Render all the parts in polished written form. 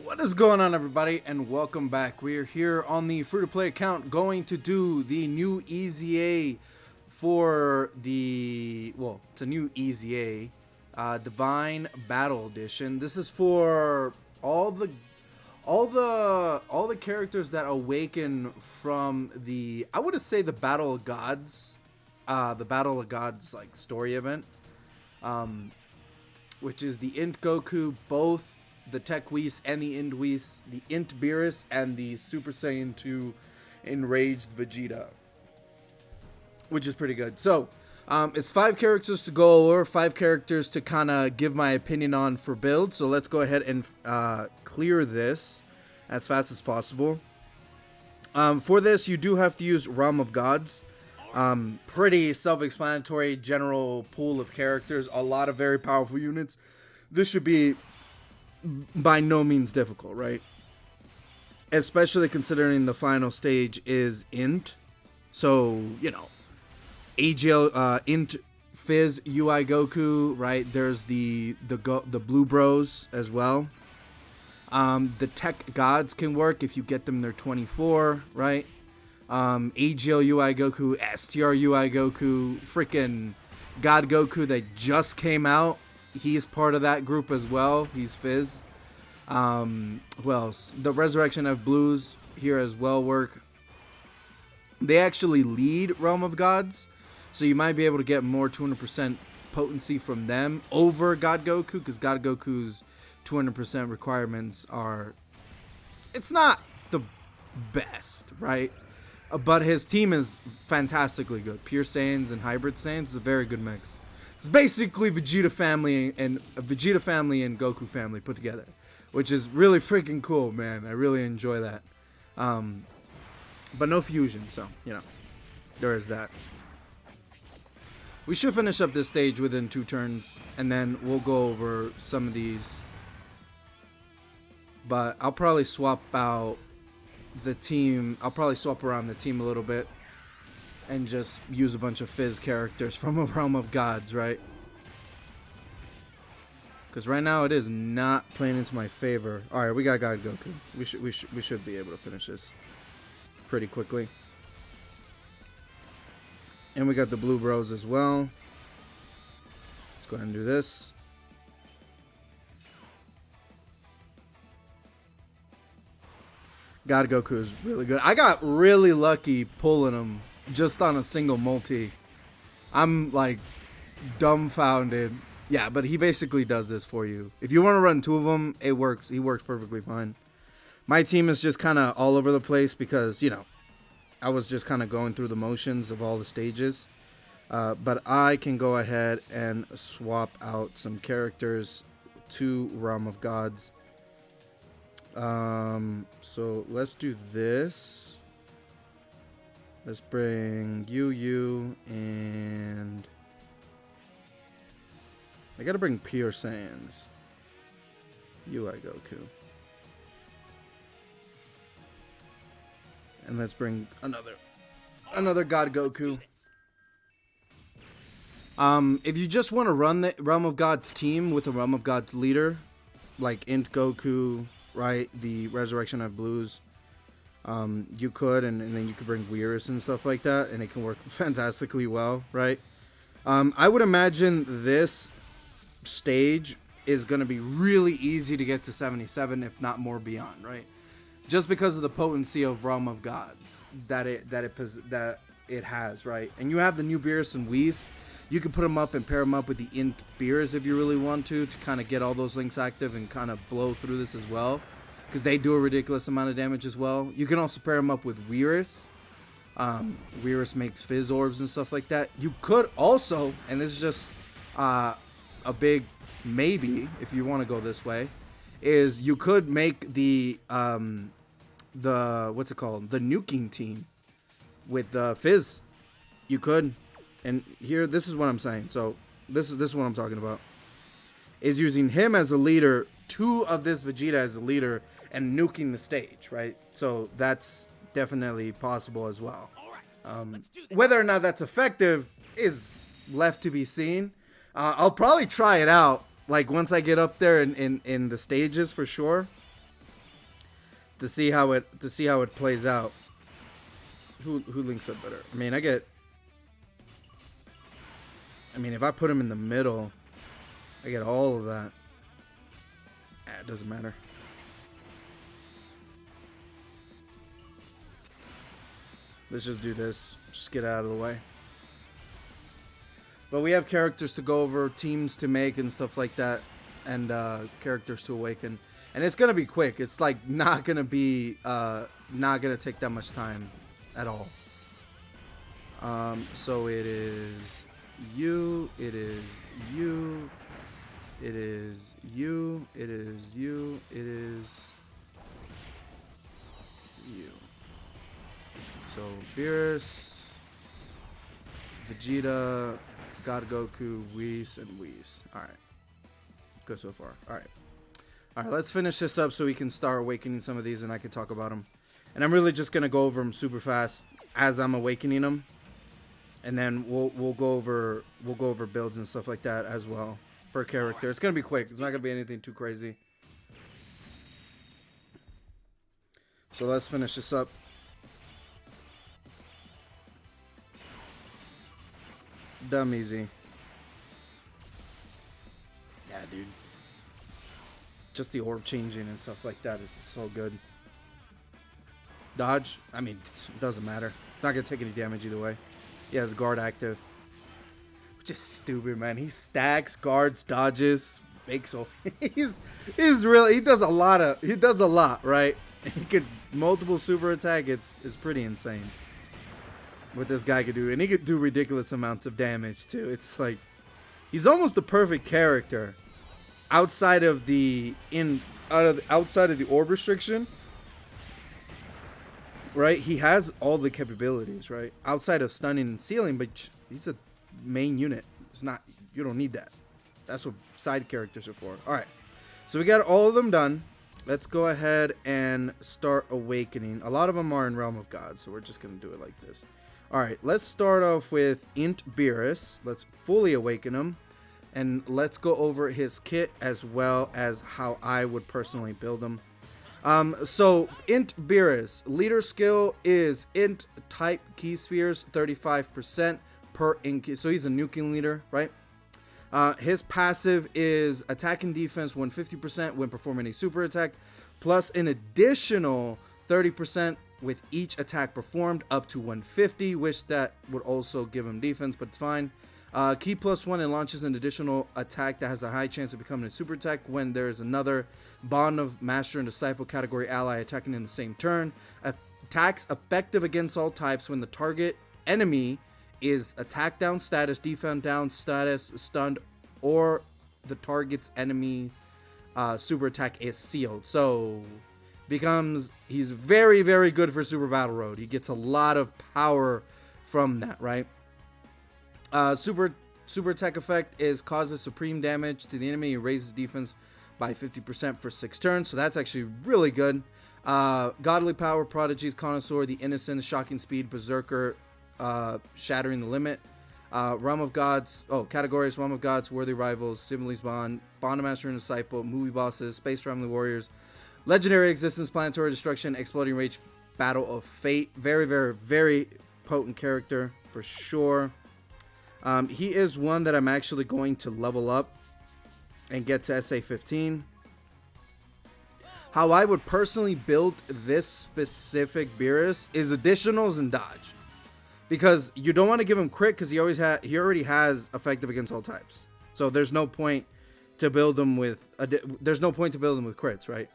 What is going on, everybody, and welcome back. We are here on the free-to-play account going to do the new EZA for the, well, it's a new EZA, Divine Battle Edition. This is for all the characters that awaken from the, I would say, the Battle of Gods, like story event, which is the Int Goku, both the Tech Whis and the Int Whis, the Int Beerus, and the Super Saiyan 2 Enraged Vegeta, which is pretty good. So, it's 5 characters to go over, 5 characters to kind of give my opinion on for build. So let's go ahead and clear this as fast as possible. For this, you do have to use Realm of Gods. Pretty self-explanatory general pool of characters, a lot of very powerful units. This should be by no means difficult, right? Especially considering the final stage is Int. So, you know, AGL, Int Fizz UI Goku, right? There's the Blue Bros as well. The Tech Gods can work if you get them, they're 24, right? AGL UI Goku, STR UI Goku, freaking God Goku that just came out. He's part of that group as well. He's Fizz. Who else? The Resurrection of Blues here as well work. They actually lead Realm of Gods, so you might be able to get more 200% potency from them over God Goku, because God Goku's 200% requirements are, it's not the best, right? But his team is fantastically good. Pure Saiyans and Hybrid Saiyans is a very good mix. It's basically Vegeta family and Goku family put together, which is really freaking cool, man. I really enjoy that. But no fusion, so, you know, there is that. We should finish up this stage within 2 turns, and then we'll go over some of these. But I'll probably swap out the team. I'll probably swap around the team a little bit and just use a bunch of Fizz characters from a Realm of Gods, right? Because right now it is not playing into my favor. All right, we got God Goku. We should be able to finish this pretty quickly. And we got the Blue Bros as well. Let's go ahead and do this. God Goku is really good. I got really lucky pulling him just on a single multi. I'm like dumbfounded. Yeah, but he basically does this for you. If you want to run 2 of them, it works. He works perfectly fine. My team is just kind of all over the place because, you know, I was just kind of going through the motions of all the stages. But I can go ahead and swap out some characters to Realm of Gods. So let's do this. Let's bring you, and I gotta bring Pure Saiyans. UI Goku. And let's bring another God Goku. If you just want to run the Realm of Gods team with a Realm of Gods leader, like Int Goku, right, the Resurrection of Blues, you could, and then you could bring Beerus and stuff like that, and it can work fantastically well, right? I would imagine this stage is going to be really easy to get to 77, if not more beyond, right? Just because of the potency of Realm of Gods that it has, right? And you have the new Beerus and Whis. You can put them up and pair them up with the Int Beerus if you really want to kind of get all those links active and kind of blow through this as well, because they do a ridiculous amount of damage as well. You can also pair them up with Beerus. Beerus makes Fizz orbs and stuff like that. You could also, and this is just a big maybe if you want to go this way, is you could make the what's it called, the nuking team with Fizz. You could. And here, this is what I'm saying. So this is what I'm talking about. Is using him as a leader, 2 of this Vegeta as a leader, and nuking the stage, right? So that's definitely possible as well. Whether or not that's effective is left to be seen. I'll probably try it out Like once I get up there in the stages for sure. To see how it plays out. Who links up better? I mean, if I put him in the middle, I get all of that. It doesn't matter. Let's just do this. Just get out of the way. But we have characters to go over, teams to make, and stuff like that, and characters to awaken. And it's gonna be quick. It's like not gonna be not gonna take that much time at all. So it is you. It is you. It is you. It is you. It is you. So Beerus, Vegeta, God Goku, Whis, and Whis. All right. Good so far. All right. All right, let's finish this up so we can start awakening some of these and I can talk about them. And I'm really just going to go over them super fast as I'm awakening them. And then we'll go over builds and stuff like that as well per character. It's going to be quick. It's not going to be anything too crazy. So let's finish this up. Dumb easy. Yeah, dude. Just the orb changing and stuff like that is so good. Dodge, I mean, it doesn't matter. It's not going to take any damage either way. He has guard active. Which is stupid, man. He stacks, guards, dodges, makes all. He's really, he does a lot, right? He could multiple super attack. It's pretty insane what this guy could do. And he could do ridiculous amounts of damage too. It's like, he's almost the perfect character. Outside of the orb restriction, right? He has all the capabilities, right? Outside of stunning and sealing, but he's a main unit. It's not. You don't need that. That's what side characters are for. All right. So we got all of them done. Let's go ahead and start awakening. A lot of them are in Realm of God, so we're just gonna do it like this. All right. Let's start off with Int Beerus. Let's fully awaken him. And let's go over his kit as well as how I would personally build him. So Int Beerus, leader skill is Int type key spheres 35% per ink. So he's a nuking leader, right? His passive is attack and defense 150% when performing a super attack, plus an additional 30% with each attack performed up to 150, which that would also give him defense, but it's fine. Key +1 and launches an additional attack that has a high chance of becoming a super attack when there is another Bond of Master and Disciple category ally attacking in the same turn. Attacks effective against all types when the target enemy is attack down status, defense down status, stunned, or the target's enemy super attack is sealed. So he's very, very good for Super Battle Road. He gets a lot of power from that, right? Super attack effect causes supreme damage to the enemy and raises defense by 50% for 6 turns. So that's actually really good. Godly power, prodigies, connoisseur, the innocent, shocking speed, berserker, shattering the limit. Realm of Gods. Categories: Realm of Gods, worthy rivals, similes bond of master and disciple, movie bosses, space family warriors, legendary existence, planetary destruction, exploding rage, battle of fate. Very, very, very potent character for sure. He is one that I'm actually going to level up and get to SA 15. How I would personally build this specific Beerus is additionals and dodge, because you don't want to give him crit because he already has effective against all types. So there's no point to build him with crits, right?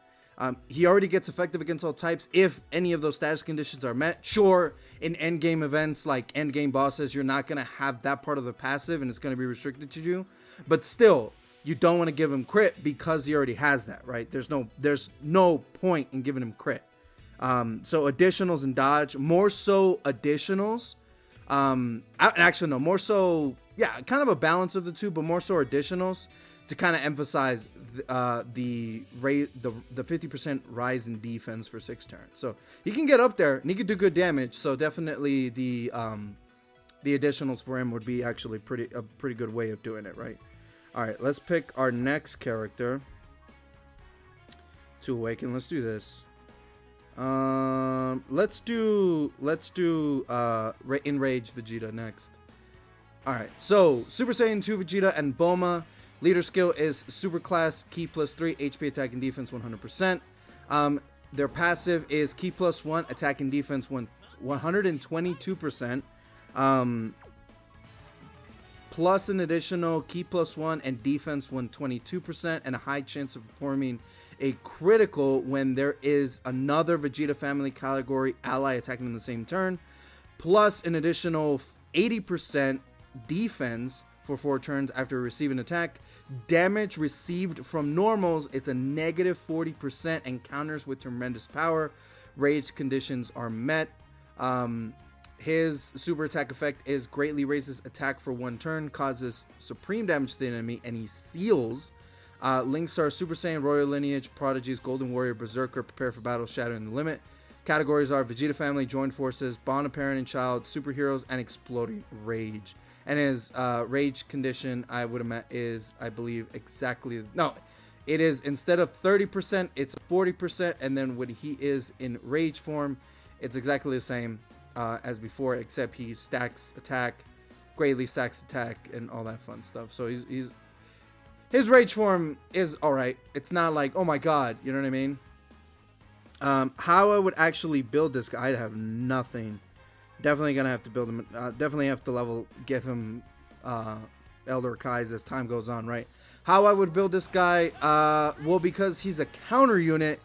He already gets effective against all types if any of those status conditions are met. Sure, in endgame events like endgame bosses, you're not going to have that part of the passive and it's going to be restricted to you. But still, you don't want to give him crit because he already has that, right? There's no point in giving him crit. So additionals and dodge, more so additionals. Actually, no, more so, yeah, kind of a balance of the two, but more so additionals to kind of emphasize the 50% rise in defense for 6 turns. So he can get up there and he can do good damage. So definitely the additionals for him would be actually a pretty good way of doing it, right? All right, let's pick our next character to awaken. Let's do this. Let's do Enraged Vegeta next. All right, so Super Saiyan 2 Vegeta and Bulma. Leader skill is Super Class, Ki +3, HP, attack, and defense 100%. Their passive is Ki +1, attack and defense 122%. Plus an additional Ki +1 and defense 122%, and a high chance of performing a critical when there is another Vegeta family category ally attacking in the same turn. Plus an additional 80% defense for 4 turns after receiving attack. Damage received from normals, it's a negative 40% and counters with tremendous power. Rage conditions are met. His super attack effect is greatly raises attack for 1 turn, causes supreme damage to the enemy, and he seals. Links are Super Saiyan, Royal Lineage, Prodigies, Golden Warrior, Berserker, Prepare for Battle, Shattering the Limit. Categories are Vegeta Family, Joined Forces, Bond of Parent and Child, Superheroes, and Exploding Rage. And his rage condition, I believe, exactly... No, it is, instead of 30%, it's 40, and then when he is in rage form, it's exactly the same as before, except he stacks attack, greatly stacks attack, and all that fun stuff. So his rage form is alright. It's not like, oh my god, you know what I mean? How I would actually build this guy, I have nothing. Definitely gonna have to build him. Definitely have to give him Elder Kais as time goes on, right? How I would build this guy, well, because he's a counter unit,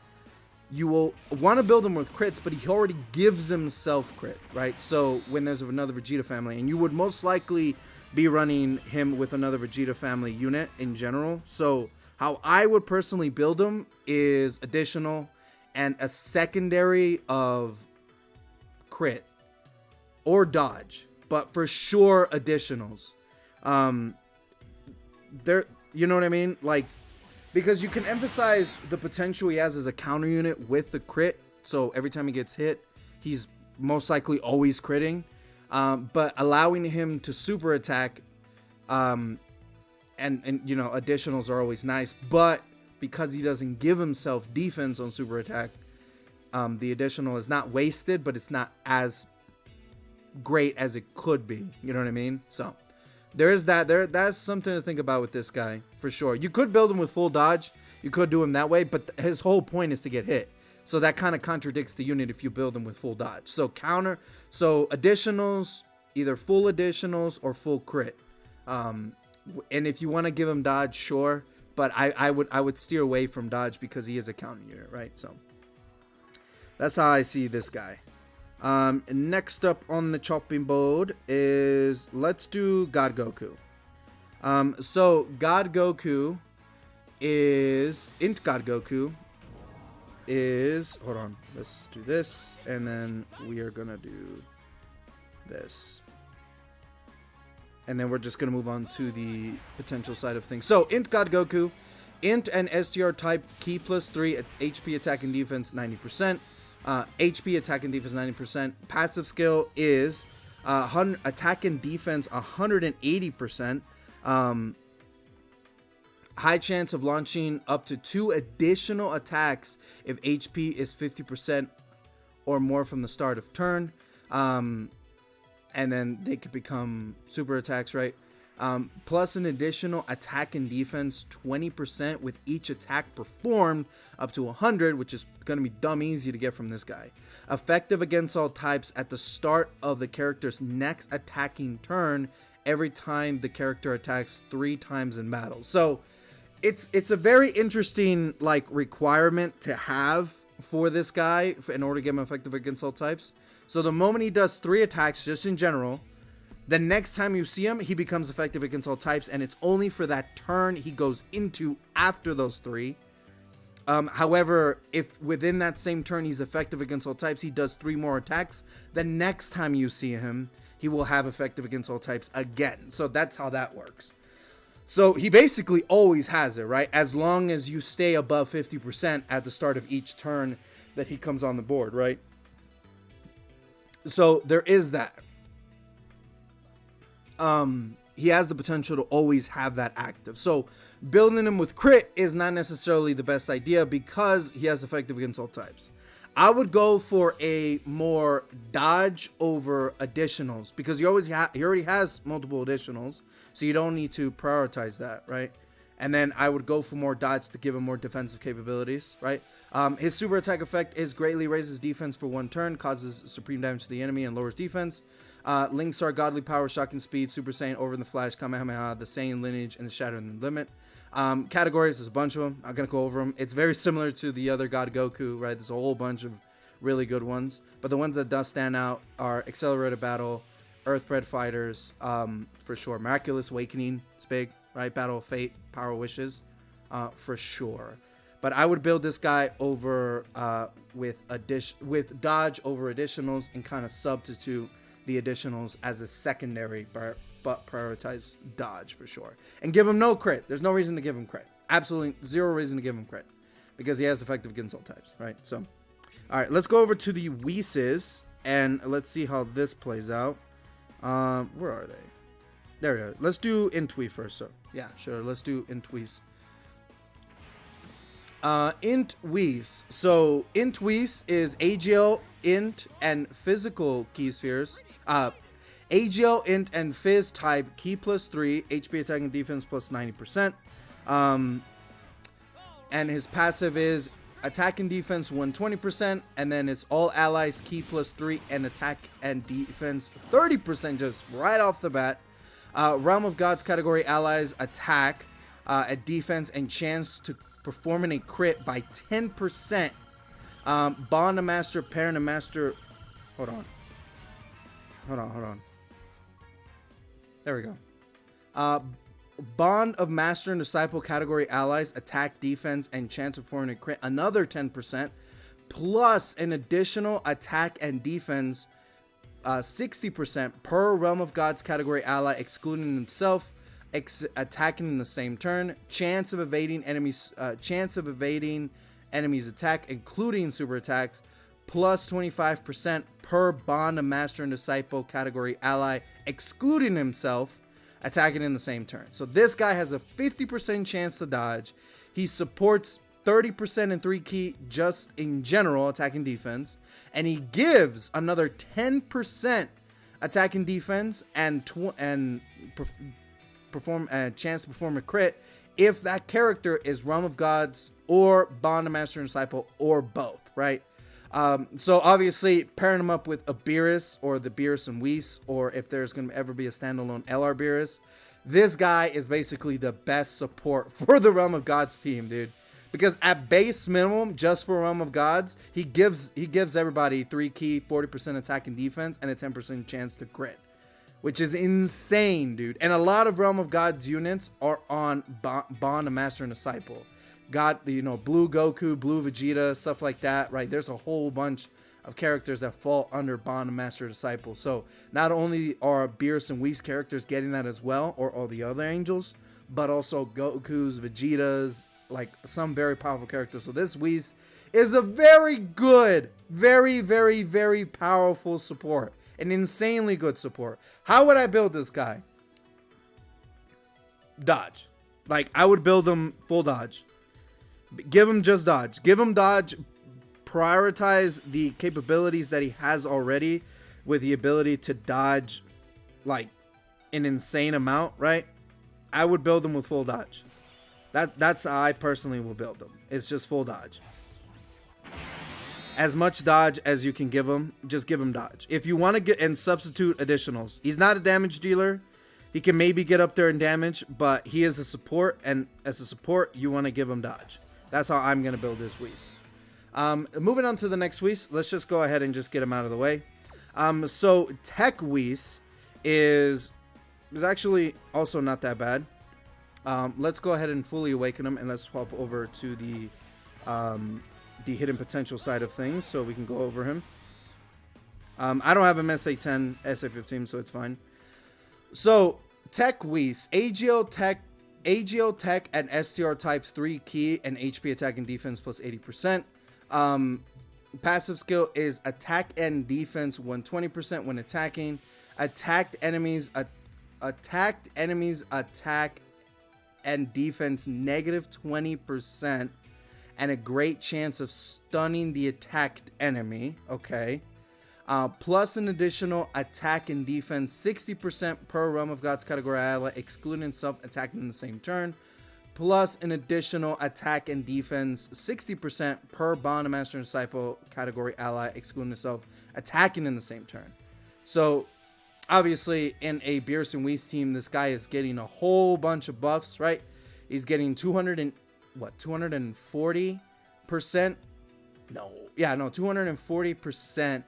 you will want to build him with crits, but he already gives himself crit, right? So when there's another Vegeta family, and you would most likely be running him with another Vegeta family unit in general. So how I would personally build him is additional and a secondary of crit or dodge, but for sure additionals. There, you know what I mean? Like, because you can emphasize the potential he has as a counter unit with the crit. So every time he gets hit, he's most likely always critting. But allowing him to super attack, and you know, additionals are always nice. But because he doesn't give himself defense on super attack, the additional is not wasted, but it's not as great as it could be. You know what I mean? So there is that. That's something to think about with this guy for sure. You could build him with full dodge. You could do him that way, but his whole point is to get hit. So that kind of contradicts the unit if you build him with full dodge. So additionals, either full additionals or full crit. And if you want to give him dodge, sure. But I would steer away from dodge because he is a counter unit, right? So that's how I see this guy. Next up on the chopping board is, let's do God Goku. So God Goku is, Int God Goku is, hold on, let's do this, and then we are gonna do this. And then we're just gonna move on to the potential side of things. So Int God Goku, Int and STR type, Ki +3, HP, attack and defense 90%. HP, attack and defense 90%. Passive skill is attack and defense 180%. High chance of launching up to 2 additional attacks if HP is 50% or more from the start of turn. And then they could become super attacks, right? Plus an additional attack and defense 20% with each attack performed up to 100, which is going to be dumb easy to get from this guy. Effective against all types at the start of the character's next attacking turn every time the character attacks 3 times in battle. So it's a very interesting like requirement to have for this guy in order to get him effective against all types. So the moment he does 3 attacks just in general, the next time you see him, he becomes effective against all types, and it's only for that turn he goes into after those 3. However, if within that same turn he's effective against all types, he does 3 more attacks, the next time you see him, he will have effective against all types again. So that's how that works. So he basically always has it, right? As long as you stay above 50% at the start of each turn that he comes on the board, right? So there is that. he has the potential to always have that active. So building him with crit is not necessarily the best idea because he has effective against all types. I would go for a more dodge over additionals because he already has multiple additionals, so you don't need to prioritize that, right? And then I would go for more dodge to give him more defensive capabilities, right? His super attack effect is greatly raises defense for 1 turn, causes supreme damage to the enemy, and lowers defense. Links are godly power, shocking speed, Super Saiyan, over in the Flash, Kamehameha, the Saiyan lineage, and the Shatter in the Limit. Categories, there's a bunch of them. I'm going to go over them. It's very similar to the other God Goku, right? There's a whole bunch of really good ones. But the ones that does stand out are Accelerated Battle, Earthbred Fighters, for sure. Miraculous Awakening is big, right? Battle of Fate, Power of Wishes, for sure. But I would build this guy over with dodge over additionals and kind of substitute the additionals as a secondary, but prioritize dodge for sure. And give him no crit. There's no reason to give him crit. Absolutely zero reason to give him crit because he has effective against all types, right? So, all right, let's go over to the Whis and let's see how this plays out. Where are they? There we go. Let's do Intwee first. So, yeah, sure. Let's do Intwees. Intwees. So, Intwees is AGL, Int, and physical key spheres. AGL, Int, and Fizz type key +3, HP attack and defense plus 90%. And his passive is attack and defense 120%, and then it's all allies key +3 and attack and defense 30% just right off the bat. Realm of Gods category allies attack at defense and chance to perform in a crit by 10%. Bond of Master, Parent of Master. Hold on. There we go. Bond of Master and Disciple category allies attack, defense, and chance of performing a crit another 10%, plus an additional attack and defense 60% per Realm of Gods category ally, excluding himself, attacking in the same turn. Chance of evading enemies attack, including super attacks, plus 25% per Bond of Master and Disciple category ally, excluding himself, attacking in the same turn. So this guy has a 50% chance to dodge. He supports 30% in 3 key just in general, attack and defense. And he gives another 10% attack and defense and perform a chance to perform a crit if that character is Realm of Gods or Bond of Master and Disciple or both, right? So obviously pairing him up with a Beerus or the Beerus and Whis, or if there's going to ever be a standalone LR Beerus, this guy is basically the best support for the Realm of Gods team, dude. Because at base minimum, just for Realm of Gods, he gives everybody 3 key, 40% attack and defense, and a 10% chance to crit, which is insane, dude. And a lot of Realm of Gods units are on Bond of Master and Disciple. Got, Blue Goku, Blue Vegeta, stuff like that, right? There's a whole bunch of characters that fall under Bond of Master Disciple. So not only are Beerus and Whis characters getting that as well, or all the other angels, but also Goku's, Vegeta's, like some very powerful characters. So this Whis is a very good, very, very, very powerful support. An insanely good support. How would I build this guy? Dodge. Like, I would build him full dodge. Give him just dodge. Give him dodge. Prioritize the capabilities that he has already with the ability to dodge like an insane amount, right? I would build him with full dodge. That's how I personally will build him. It's just full dodge. As much dodge as you can give him, just give him dodge. If you want to get and substitute additionals, he's not a damage dealer. He can maybe get up there in damage, but he is a support, and as a support, you want to give him dodge. That's how I'm going to build this Whis. Moving on to the next Whis, let's just go ahead and just get him out of the way. So Tech Whis is actually also not that bad. Let's go ahead and fully awaken him, and let's swap over to the hidden potential side of things so we can go over him. I don't have him SA10, SA15, so it's fine. So Tech Whis, AGL Tech and STR types 3 key and HP attack and defense plus 80%. Passive skill is attack and defense 120% when attacking. Attacked enemies attacked enemies attack and defense negative 20% and a great chance of stunning the attacked enemy. Okay. Plus an additional attack and defense 60% per Realm of Gods category ally, excluding self attacking in the same turn. Plus an additional attack and defense 60% per Bond Master and Disciple category ally, excluding itself attacking in the same turn. So obviously in a Beerus and Whis team, this guy is getting a whole bunch of buffs, right? He's getting 240%. No, yeah, no, 240%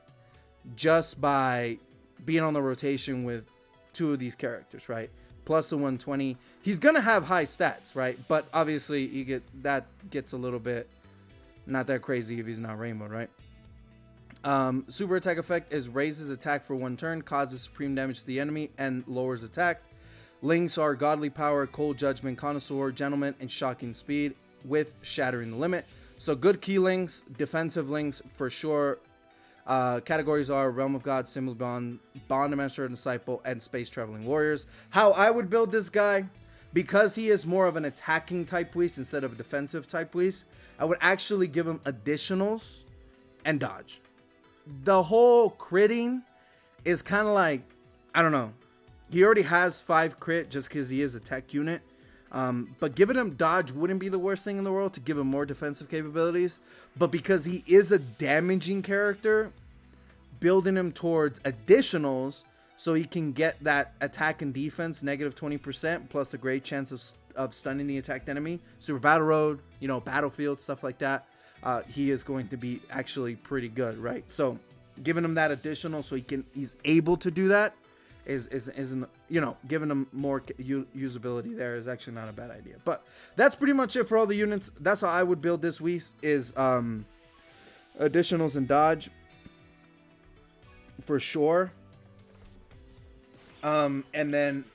just by being on the rotation with two of these characters, right? Plus the 120. He's gonna have high stats, right? But obviously you get that gets a little bit not that crazy if he's not Rainbow, right? Super attack effect is raises attack for 1 turn, causes supreme damage to the enemy, and lowers attack. Links are Godly Power, Cold Judgment, Connoisseur, Gentleman, and Shocking Speed with Shattering the Limit. So good key links, defensive links for sure. Categories are Realm of God, Symbol Bond, Bond Master and Disciple, and Space Traveling Warriors. How I would build this guy, because he is more of an attacking type Whis instead of a defensive type Whis, I would actually give him additionals and dodge. The whole critting is kind of like, I don't know. He already has 5 crit just because he is a tech unit. But giving him dodge wouldn't be the worst thing in the world to give him more defensive capabilities. But because he is a damaging character, building him towards additionals so he can get that attack and defense negative 20% plus a great chance of stunning the attacked enemy. Super Battle Road, you know, Battlefield, stuff like that. He is going to be actually pretty good, right? So giving him that additional so he's able to do that isn't, you know, giving him more usability there is actually not a bad idea. But that's pretty much it for all the units. That's how I would build this Whis, is additionals and dodge for sure. And then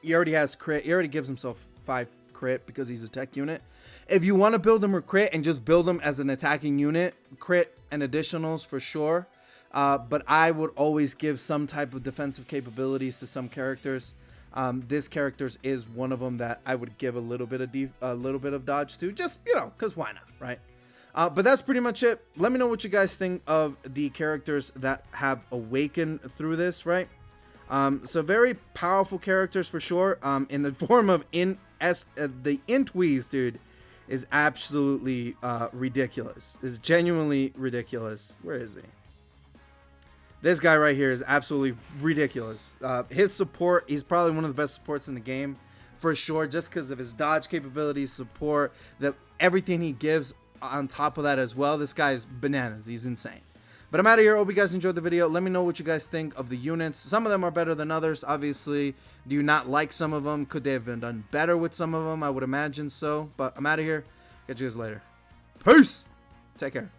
he already has crit. He already gives himself 5 crit because he's a tech unit. If you want to build him with crit and just build him as an attacking unit, crit and additionals for sure. But I would always give some type of defensive capabilities to some characters. This characters is one of them that I would give a little bit of dodge to, just, you know, because why not, right? But that's pretty much it. Let me know what you guys think of the characters that have awakened through this, right? So very powerful characters for sure. In the form of the Int Whis, dude, is absolutely ridiculous. Is genuinely ridiculous. Where is he? This guy right here is absolutely ridiculous. His support, he's probably one of the best supports in the game for sure, just because of his dodge capabilities, support, that everything he gives on top of that as well. This guy is bananas. He's insane. But I'm out of here. Hope you guys enjoyed the video. Let me know what you guys think of the units. Some of them are better than others, obviously. Do you not like some of them? Could they have been done better with some of them? I would imagine so. But I'm out of here. Catch you guys later. Peace. Take care.